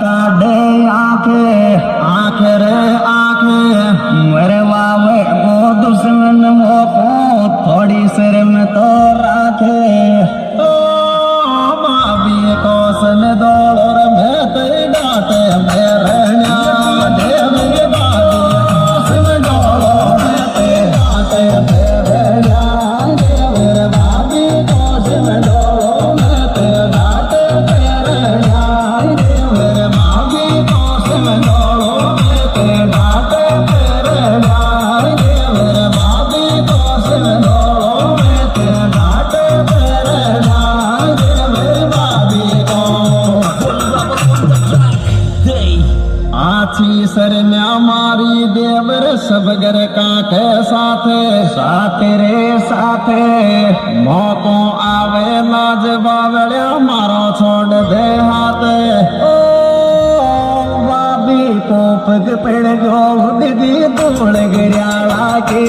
काढ़े आंखे आंखे रे आंखे मेरे वावे को दुश्मन मोको थोड़ी सिर में तो राखे ओ भाभी को सन दौड़ मैं ते डांटे मेरे न्या दे मेरे भाभी को सन दौड़ मैं ते डांटे मेरे न्या दे मेरे भाभी को सन दौड़ मैं ते डांटे मेरे न्या दे मेरे भाभी को सन दौड़ मैं ते डांटे मेरे न्या दे मेरे भाभी को सन दौड़ मैं ते डांटे मेरे न्या दे मेरे भाभी को आछी सर में हमारी देवर सब घर कांठे साथे साथे रे साथे मौको आवे लाज बावड़िया मारो छोड़ दे हाथे ओ भाभी को पग पड़ गयो दीदी तोड़ गिरिया के